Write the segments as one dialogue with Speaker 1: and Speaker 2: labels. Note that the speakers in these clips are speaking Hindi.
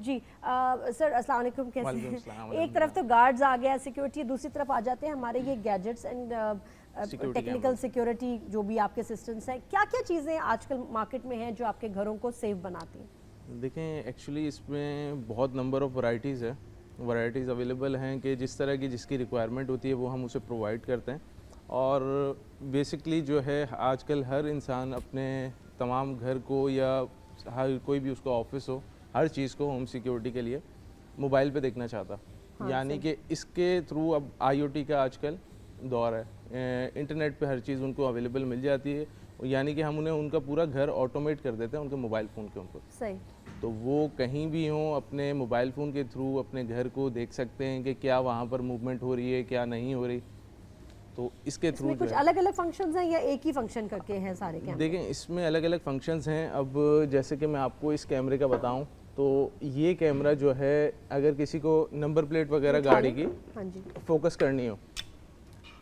Speaker 1: जी सर अस्सलाम वालेकुम, कैसे
Speaker 2: वालेकुम
Speaker 1: हैं?
Speaker 2: अस्सलाम,
Speaker 1: एक तरफ तो गार्ड्स आ गया सिक्योरिटी, दूसरी तरफ आ जाते हैं हमारे ये gadgets and
Speaker 2: Security
Speaker 1: technical
Speaker 2: cameras।
Speaker 1: Security जो भी आपके सिस्टम्स हैं, क्या क्या चीज़ें आजकल मार्केट में हैं जो आपके घरों को सेफ बनाती हैं?
Speaker 2: देखें, एक्चुअली इसमें बहुत नंबर ऑफ़ वैराइटीज़ है, वैराइटीज़ अवेलेबल हैं कि जिस तरह की जिसकी रिक्वायरमेंट होती है वो हम उसे प्रोवाइड करते हैं। और बेसिकली जो है आजकल हर इंसान अपने तमाम घर को या हर कोई भी उसका ऑफिस हो, हर चीज़ को होम सिक्योरिटी के लिए मोबाइल पे देखना चाहता।
Speaker 1: हाँ,
Speaker 2: यानी कि इसके थ्रू अब आईओटी का आजकल दौर है, इंटरनेट पे हर चीज़ उनको अवेलेबल मिल जाती है, यानी कि हम उन्हें उनका पूरा घर ऑटोमेट कर देते हैं उनके मोबाइल फ़ोन के ऊपर।
Speaker 1: सही।
Speaker 2: तो वो कहीं भी हों अपने मोबाइल फ़ोन के थ्रू अपने घर को देख सकते हैं कि क्या वहाँ पर मूवमेंट हो रही है, क्या नहीं हो रही। तो इसके थ्रू
Speaker 1: इसमें कुछ अलग अलग फंक्शंस हैं या एक ही फंक्शन करके हैं सारे कैमरे?
Speaker 2: देखें, इसमें अलग अलग फंक्शंस हैं। अब जैसे कि मैं आपको इस कैमरे का बताऊं तो ये कैमरा जो है अगर किसी को नंबर प्लेट वगैरह गाड़ी की
Speaker 1: हाँ जी।
Speaker 2: फोकस करनी हो,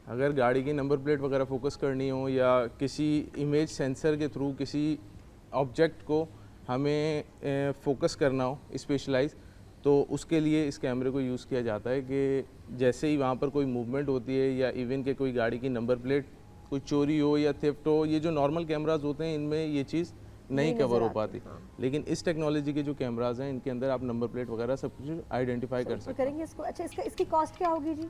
Speaker 2: अगर गाड़ी की नंबर प्लेट वगैरह फोकस करनी हो या किसी इमेज सेंसर के थ्रू किसी ऑब्जेक्ट को हमें फोकस करना हो स्पेशलाइज, तो उसके लिए इस कैमरे को यूज़ किया जाता है कि जैसे ही वहाँ पर कोई मूवमेंट होती है या इवन के कोई गाड़ी की नंबर प्लेट कोई चोरी हो या थेफ्ट हो, ये जो नॉर्मल कैमराज होते हैं इनमें ये चीज़ नहीं कवर हो पाती।
Speaker 1: हाँ।
Speaker 2: लेकिन इस टेक्नोलॉजी के जो कैमराज हैं इनके अंदर आप नंबर प्लेट वगैरह सब कुछ आइडेंटिफाई कर
Speaker 1: तो
Speaker 2: सकते हैं।
Speaker 1: करेंगे इसको। अच्छा, इसकी कॉस्ट क्या होगी जी?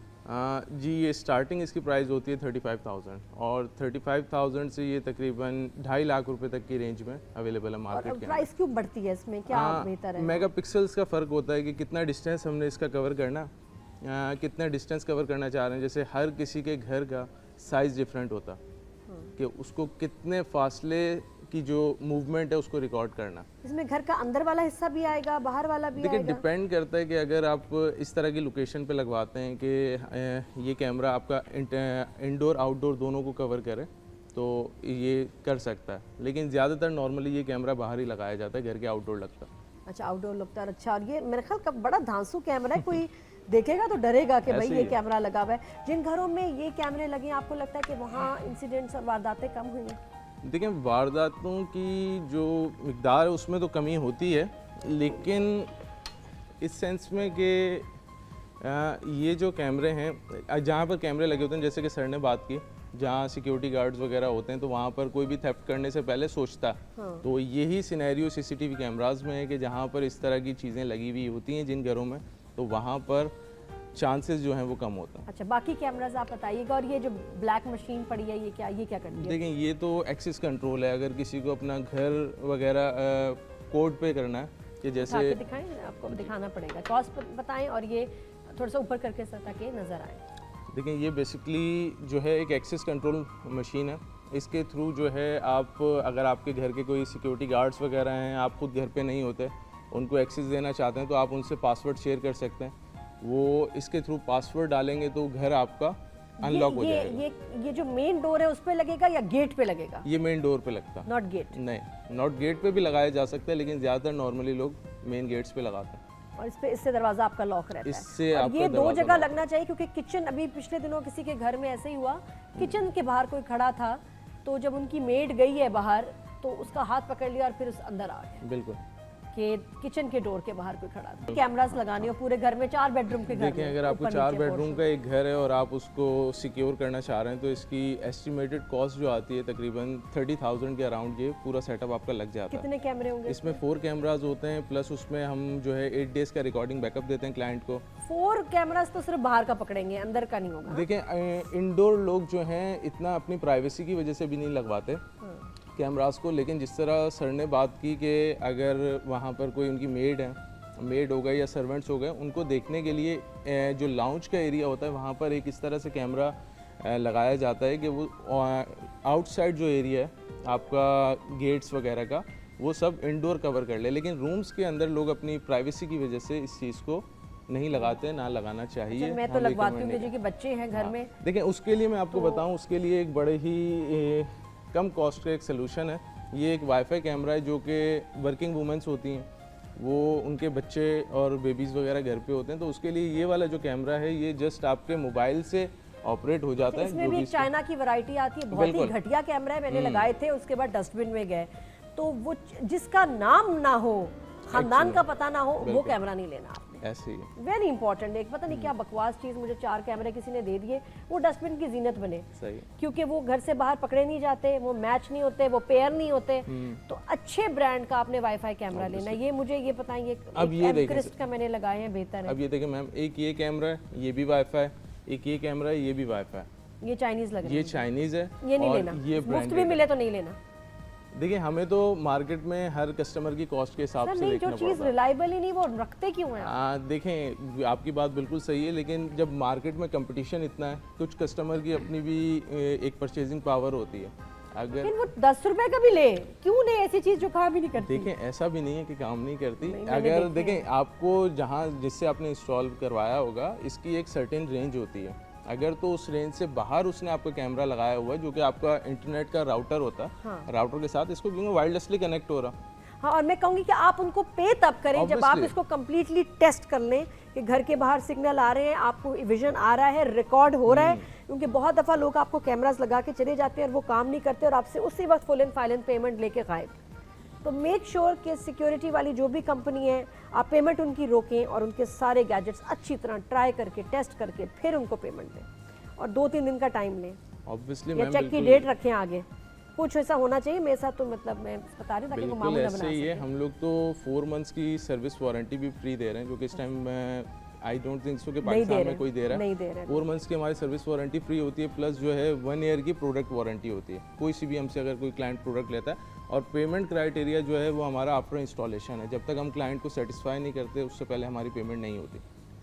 Speaker 2: जी, ये स्टार्टिंग इसकी प्राइस होती है 35,000 और 35,000 से ये तकरीबन 2.5 लाख रुपए तक की रेंज में अवेलेबल है मार्केट
Speaker 1: और
Speaker 2: के
Speaker 1: प्राइस क्यों बढ़ती है इसमें, क्या बेहतर है?
Speaker 2: मेगापिक्सल्स का फ़र्क होता है कि कितना डिस्टेंस हमने इसका कवर करना, कितना डिस्टेंस कवर करना चाह रहे हैं। जैसे हर किसी के घर का साइज़ डिफरेंट होता कि उसको कितने फासले की जो मूवमेंट है उसको रिकॉर्ड करना।
Speaker 1: इसमें घर का अंदर वाला हिस्सा भी आएगा, बाहर वाला भी
Speaker 2: देखिए,
Speaker 1: आएगा?
Speaker 2: डिपेंड करता है कि अगर आप इस तरह की लोकेशन पे लगवाते हैं कि ये कैमरा आपका इंडोर आउटडोर दोनों को कवर करे तो ये कर सकता है, लेकिन ज़्यादातर नॉर्मली ये कैमरा बाहर ही लगाया जाता है, घर के आउटडोर लगता है।
Speaker 1: अच्छा, आउटडोर लगता है। अच्छा, और ये मेरे ख्याल का बड़ा धांसू कैमरा है, कोई देखेगा तो डरेगा कि भाई
Speaker 2: ऐसे
Speaker 1: ये
Speaker 2: ही है।
Speaker 1: कैमरा लगा हुआ है। जिन घरों में ये कैमरे लगे हैं, आपको लगता है कि वहाँ इंसिडेंट्स और वारदातें कम हुई हैं?
Speaker 2: देखिए, वारदातों की जो मिकदार है उसमें तो कमी होती है, लेकिन इस सेंस में कि ये जो कैमरे हैं जहाँ पर कैमरे लगे होते हैं, जैसे कि सर ने बात की, जहाँ सिक्योरिटी गार्ड्स वगैरह होते हैं तो वहाँ पर कोई भी थेफ्ट करने से पहले सोचता है।
Speaker 1: हाँ।
Speaker 2: तो यही सिनेरियो सीसीटीवी कैमराज में है कि जहाँ पर इस तरह की चीज़ें लगी हुई होती हैं जिन घरों में, तो वहाँ पर चांसेस जो हैं वो कम होता है।
Speaker 1: अच्छा, बाकी कैमराज आप बताइएगा। और ये जो ब्लैक मशीन पड़ी है, ये क्या करती है?
Speaker 2: देखें, ये तो एक्सेस कंट्रोल है। अगर किसी को अपना घर वगैरह कोड पे करना है कि
Speaker 1: उठा
Speaker 2: जैसे
Speaker 1: के दिखाएं, आपको दिखाना पड़ेगा। कॉस्ट बताएं और ये थोड़ा सा ऊपर करके सर ताकि नज़र आए।
Speaker 2: देखें, ये बेसिकली जो है एक एक्सेस कंट्रोल मशीन है। इसके थ्रू जो है आप अगर आपके घर के कोई सिक्योरिटी गार्ड्स वगैरह हैं, आप खुद घर पे नहीं होते, उनको एक्सेस देना चाहते हैं तो आप उनसे पासवर्ड शेयर कर सकते हैं। वो इसके थ्रू पासवर्ड डालेंगे तो घर आपका अनलॉक हो जाएगा।
Speaker 1: ये जो मेन डोर है उस पे लगेगा या गेट पे लगेगा?
Speaker 2: ये मेन डोर पे लगता है,
Speaker 1: नॉट गेट?
Speaker 2: नहीं, नॉट गेट पे भी लगाया जा सकता है, लेकिन ज़्यादातर नॉर्मली लोग मेन गेट्स पे लगाते हैं।
Speaker 1: और इससे दरवाजा आपका लॉक रहता है?
Speaker 2: इससे
Speaker 1: और
Speaker 2: आपका
Speaker 1: ये दो
Speaker 2: दरवाजा
Speaker 1: जगह
Speaker 2: लॉक
Speaker 1: लगना चाहिए, क्योंकि किचन, अभी पिछले दिनों किसी के घर में ऐसे ही हुआ, किचन के बाहर कोई खड़ा था तो जब उनकी मेड गई है बाहर तो उसका हाथ पकड़ लिया और फिर उस अंदर आ गया
Speaker 2: बिल्कुल।
Speaker 1: कि किचन के डोर के बाहर कोई खड़ा था। कैमरास लगाने हो पूरे घर में, 4 बेडरूम के घर में।
Speaker 2: देखें, अगर आपको 4 बेडरूम का एक घर है और आप उसको सिक्योर करना चाह रहे हैं तो इसकी एस्टिमेटेड कॉस्ट जो आती है तकरीबन 30,000 के अराउंड ये पूरा सेटअप आपका लग जाता है।
Speaker 1: कितने कैमरे होंगे
Speaker 2: इसमें 4 कैमराज होते हैं, प्लस उसमें हम जो है 8 डेज़ का रिकॉर्डिंग बैकअप देते हैं क्लाइंट को।
Speaker 1: 4 कैमरास तो सिर्फ बाहर का पकड़ेंगे, अंदर का नहीं होगा?
Speaker 2: देखें, इंडोर लोग जो हैं इतना अपनी प्राइवेसी की वजह से भी नहीं लगवाते कैमरास को, लेकिन जिस तरह सर ने बात की कि अगर वहाँ पर कोई उनकी मेड हो गए या सर्वेंट्स हो गए, उनको देखने के लिए जो लाउंज का एरिया होता है वहाँ पर एक इस तरह से कैमरा लगाया जाता है कि वो आउटसाइड जो एरिया है आपका गेट्स वगैरह का, वो सब इंडोर कवर कर ले, लेकिन रूम्स के अंदर लोग अपनी प्राइवेसी की वजह से इस चीज़ को नहीं लगाते, ना लगाना चाहिए।
Speaker 1: अच्छा, मैं तो लगवाती हूँ क्योंकि बच्चे हैं घर में।
Speaker 2: देखें, उसके लिए मैं आपको बताऊँ, उसके लिए एक बड़े ही कम कॉस्ट का एक सलूशन है। ये एक वाईफाई कैमरा है जो कि वर्किंग वुमेंस होती हैं, वो उनके बच्चे और बेबीज़ वगैरह घर पे होते हैं, तो उसके लिए ये वाला जो कैमरा है ये जस्ट आपके मोबाइल से ऑपरेट हो जाता है।
Speaker 1: इसमें भी चाइना की वैरायटी आती है, बहुत ही घटिया कैमरा है, मैंने लगाए थे, उसके बाद डस्टबिन में गए। तो वो जिसका नाम ना हो खानदान का पता ना हो वो कैमरा नहीं लेना आपने।
Speaker 2: ऐसे ही है।
Speaker 1: Very important. एक पता नहीं क्या बकवास चीज, मुझे 4 कैमरे किसी ने दे दिए, वो डस्टबिन की जीनत बने,
Speaker 2: सही।
Speaker 1: क्योंकि वो घर से बाहर पकड़े नहीं जाते, वो मैच नहीं होते, वो पेयर नहीं होते। तो अच्छे ब्रांड का आपने वाईफाई कैमरा लेना। ये मुझे ये बताएंगे,
Speaker 2: अब ये देखें,
Speaker 1: क्रिस्ट का मैंने लगाए हैं, बेहतर है।
Speaker 2: अब ये देखें मैम, एक ये कैमरा है, ये भी वाईफाई, एक ये कैमरा है, ये भी वाईफाई।
Speaker 1: ये चाइनीज लग रहा
Speaker 2: ये
Speaker 1: है,
Speaker 2: चाइनीज है,
Speaker 1: ये नहीं
Speaker 2: और
Speaker 1: लेना,
Speaker 2: ये
Speaker 1: मुफ्त
Speaker 2: ब्रांडेड
Speaker 1: भी
Speaker 2: है।
Speaker 1: मिले तो नहीं लेना।
Speaker 2: देखिए हमें तो मार्केट में हर कस्टमर की कॉस्ट के हिसाब से
Speaker 1: नहीं, जो
Speaker 2: देखना
Speaker 1: चीज
Speaker 2: पड़ता है।
Speaker 1: रिलायबल ही नहीं वो रखते क्यों हैं?
Speaker 2: देखें आपकी बात बिल्कुल सही है, लेकिन जब मार्केट में कंपटीशन इतना है, कुछ कस्टमर की अपनी भी एक परचेजिंग पावर होती है। अगर
Speaker 1: लेकिन वो 10 रुपए का भी ले, क्यों ले ऐसी चीज जो काम ही नहीं करती?
Speaker 2: देखें ऐसा भी नहीं है कि काम नहीं करती।
Speaker 1: नहीं, मैंने
Speaker 2: अगर
Speaker 1: देखे
Speaker 2: देखें आपको जहाँ जिससे आपने इंस्टॉल करवाया होगा, इसकी एक सर्टेन रेंज होती है। अगर तो उस रेंज से बाहर उसने आपका कैमरा लगाया हुआ है, जो कि आपका इंटरनेट का राउटर होता है,
Speaker 1: हाँ।
Speaker 2: राउटर के साथ इसको क्योंकि वायरलेसली कनेक्ट हो रहा।
Speaker 1: हाँ, और मैं कहूँगी कि आप उनको पे तब करें जब आप
Speaker 2: Obviously।
Speaker 1: इसको कम्प्लीटली टेस्ट कर लें कि घर के बाहर सिग्नल आ रहे हैं, आपको विजन आ रहा है, रिकॉर्ड हो रहा है। क्योंकि बहुत दफ़ा लोग आपको कैमरास लगा के चले जाते हैं और वो काम नहीं करते और आपसे उसी वक्त फुल एंड फाइनल पेमेंट लेके गायब। तो मेक श्योर कि सिक्योरिटी वाली जो भी कंपनी है, आप पेमेंट उनकी रोकें और उनके सारे गैजेट्स अच्छी तरह ट्राई करके, टेस्ट करके फिर उनको पेमेंट दें, और 2-3 दिन का टाइम लें,
Speaker 2: ऑब्वियसली
Speaker 1: या चेक की डेट रखें आगे। कुछ ऐसा होना चाहिए मेरे साथ, तो मतलब मैं बता रही हूँ ताकि वो
Speaker 2: बिल्कुल
Speaker 1: मामूला
Speaker 2: ऐसे
Speaker 1: बना
Speaker 2: ही है।
Speaker 1: सकें।
Speaker 2: हम लोग तो 4 मंथ्स की सर्विस वारंटी भी फ्री दे रहे हैं, जो कि इस time I don't think so कि पाकिस्तान में कोई दे रहा है।
Speaker 1: नहीं दे रहे हैं।
Speaker 2: 4 मंथ्स की हमारी सर्विस वारंटी फ्री होती है, प्लस जो है 1 ईयर की प्रोडक्ट वारंटी होती है। कोई सी भी हमसे अगर कोई क्लाइंट प्रोडक्ट लेता है, और पेमेंट क्राइटेरिया जो है वो हमारा आफ्टर इंस्टॉलेशन है। जब तक हम क्लाइंट को सेटिस्फाई नहीं करते, उससे पहले हमारी पेमेंट नहीं होती।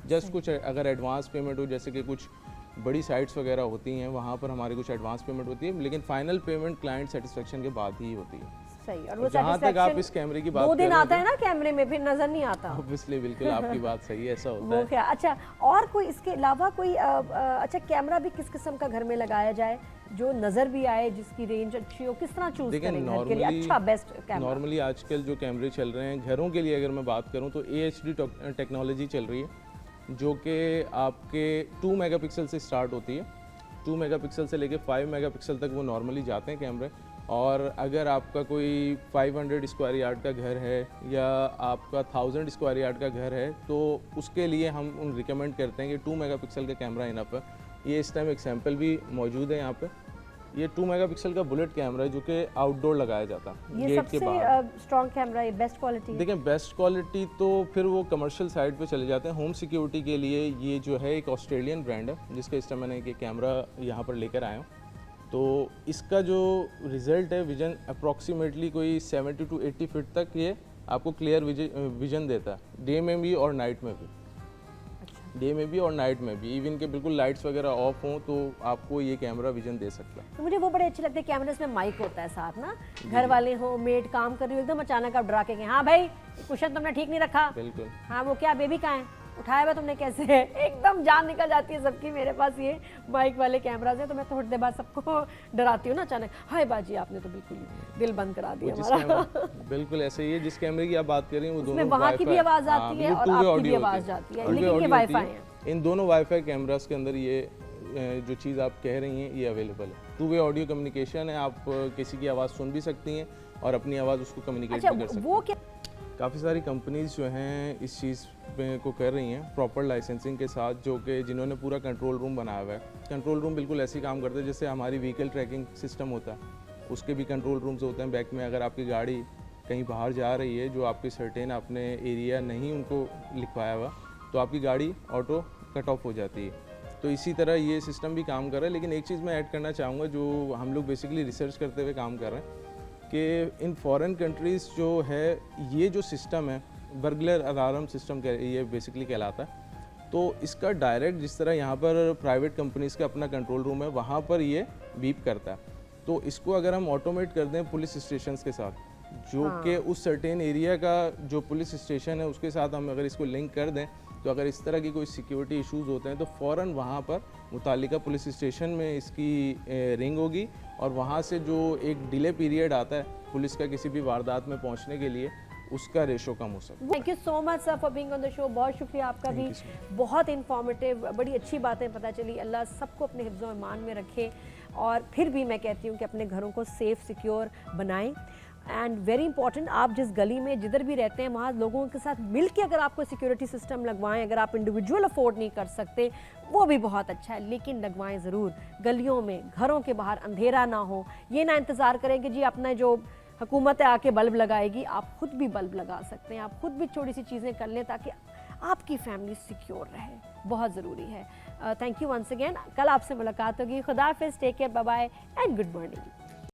Speaker 2: जस्ट कुछ अगर एडवांस पेमेंट हो, जैसे कि कुछ बड़ी साइट्स वगैरह होती हैं, वहाँ पर हमारी कुछ एडवांस पेमेंट होती है, लेकिन फाइनल पेमेंट क्लाइंट सेटिस्फेक्शन के बाद ही होती है।
Speaker 1: सही। और वो
Speaker 2: जहाँ तक आप इस कैमरे की बात
Speaker 1: 2 दिन
Speaker 2: कर रहे
Speaker 1: आता है ना कैमरे में, फिर नजर नहीं आता।
Speaker 2: ऑब्वियसली बिल्कुल आपकी बात सही है, ऐसा होता
Speaker 1: वो
Speaker 2: है।
Speaker 1: क्या अच्छा, और कोई इसके अलावा कोई अच्छा कैमरा भी किस किस्म का घर में लगाया जाए जो नजर भी आए, जिसकी रेंज अच्छी हो, किस तरह चूज
Speaker 2: देखिए
Speaker 1: करें घर के लिए अच्छा बेस्ट कैमरा?
Speaker 2: नॉर्मली आजकल जो कैमरे चल रहे हैं घरों के लिए, अगर मैं बात करूं तो AHD टेक्नोलॉजी चल रही है, जो कि आपके 2 मेगापिक्सल से स्टार्ट होती है। 2 मेगापिक्सल से लेके 5 मेगापिक्सल तक वो नॉर्मली जाते हैं कैमरे। और अगर आपका कोई 500 स्क्वायर यार्ड का घर है या आपका 1000 स्क्वायर यार्ड का घर है, तो उसके लिए हम रिकमेंड करते हैं कि 2 मेगापिक्सल का कैमरा इनफ है। ये इस टाइम एक सैम्पल भी मौजूद है यहाँ पे। ये 2 मेगापिक्सल का बुलेट कैमरा है, जो कि आउटडोर लगाया जाता है
Speaker 1: ये
Speaker 2: गेट के
Speaker 1: सबसे
Speaker 2: बाहर।
Speaker 1: स्ट्रॉन्ग कैमरा है, बेस्ट क्वालिटी?
Speaker 2: देखें बेस्ट क्वालिटी तो फिर वो कमर्शियल साइड पे चले जाते हैं। होम सिक्योरिटी के लिए ये जो है एक ऑस्ट्रेलियन ब्रांड है, जिसका इस टाइम मैंने एक कैमरा यहाँ पर लेकर आया हूँ। तो इसका जो रिज़ल्ट है, विजन अप्रॉक्सीमेटली कोई 70 to 80 फीट तक ये आपको क्लियर विजन देता है, डे में भी और नाइट में भी। डे में भी और नाइट में भी, इवन के बिल्कुल लाइट्स वगैरह ऑफ हों तो आपको ये कैमरा विजन दे सकता है।
Speaker 1: तो मुझे वो बड़े अच्छे लगते हैं कैमरे में माइक होता है साथ ना, घर वाले हो, मेड काम कर रही हो, एकदम अचानक आप डरा के कहें हाँ भाई कुशन तुमने ठीक नहीं रखा,
Speaker 2: बिल्कुल
Speaker 1: हाँ वो क्या बेबी कहाँ है, उठाया हुआ तुमने कैसे है, एकदम जान निकल जाती है सबकी। मेरे पास ये माइक वाले कैमराज हैं, तो मैं थोड़ी देर बाद सबको डराती हूँ ना अचानक, हाय बाजी आपने तो बिल्कुल दिल बंद करा दिया हमारा।
Speaker 2: बिल्कुल ऐसे ही है। जिस कैमरे की आप बात कर रही हैं वो दोनों
Speaker 1: वहाँ की भी आवाज़ आती है और आपकी भी आवाज़ आती है, लेकिन ये वाईफाई है।
Speaker 2: इन दोनों वाईफाई कैमरास के अंदर ये जो चीज़ आप कह रही हैं ये अवेलेबल है। 2 वे ऑडियो कम्युनिकेशन है, आप किसी की आवाज़ सुन भी सकती हैं और अपनी आवाज़ उसको कम्युनिकेट भी कर सकती हैं।
Speaker 1: वो क्या
Speaker 2: काफ़ी सारी कंपनीज जो हैं इस चीज़ को कर रही हैं प्रॉपर लाइसेंसिंग के साथ, जो कि जिन्होंने पूरा कंट्रोल रूम बनाया हुआ है। कंट्रोल रूम बिल्कुल ऐसे ही काम करते हैं जैसे हमारी व्हीकल ट्रैकिंग सिस्टम होता है, उसके भी कंट्रोल रूम्स होते हैं बैक में। अगर आपकी गाड़ी कहीं बाहर जा रही है, जो आपकी सर्टेन आपने एरिया नहीं उनको लिखवाया हुआ, तो आपकी गाड़ी ऑटो कट ऑफ हो जाती है। तो इसी तरह ये सिस्टम भी काम कर रहा है। लेकिन एक चीज़ मैं ऐड करना चाहूँगा, जो हम लोग बेसिकली रिसर्च करते हुए काम कर रहे हैं, कि इन फॉरेन कंट्रीज़ जो है ये जो सिस्टम है बर्गलर अलार्म सिस्टम ये बेसिकली कहलाता है। तो इसका डायरेक्ट जिस तरह यहाँ पर प्राइवेट कंपनीज़ का अपना कंट्रोल रूम है, वहाँ पर ये बीप करता है। तो इसको अगर हम ऑटोमेट कर दें पुलिस स्टेशंस के साथ, जो कि उस सर्टेन एरिया का जो पुलिस स्टेशन है उसके साथ हम अगर इसको लिंक कर दें, तो अगर इस तरह की कोई सिक्योरिटी इश्यूज़ होते हैं तो फ़ौरन वहाँ पर मुतालिका पुलिस स्टेशन में इसकी रिंग होगी, और वहाँ से जो एक डिले पीरियड आता है पुलिस का किसी भी वारदात में पहुँचने के लिए, उसका रेशो कम हो सकता है।
Speaker 1: Thank you so much sir for being on the show. बहुत शुक्रिया आपका भी, बहुत इन्फॉर्मेटिव, बड़ी अच्छी बातें पता चली। अल्लाह सबको अपने हिफ्ज़-ओ-ईमान में रखे। और फिर भी मैं कहती हूँ कि अपने घरों को सेफ़ सिक्योर बनाएं। एंड वेरी इंपॉर्टेंट, आप जिस गली में जिधर भी रहते हैं वहाँ लोगों के साथ मिल के अगर आपको सिक्योरिटी सिस्टम लगवाएं, अगर आप इंडिविजुअल अफोर्ड नहीं कर सकते वो भी बहुत अच्छा है, लेकिन लगवाएं ज़रूर। गलियों में, घरों के बाहर अंधेरा ना हो, ये ना इंतज़ार करें कि जी अपना जो हुकूमत है आके बल्ब लगाएगी, आप खुद भी बल्ब लगा सकते हैं, आप खुद भी छोटी सी चीज़ें कर लें ताकि आपकी फैमिली सिक्योर रहे, बहुत ज़रूरी है। थैंक यू वंस अगेन, कल आपसे मुलाकात होगी। खुदा हाफिज़, take care, bye bye and good morning.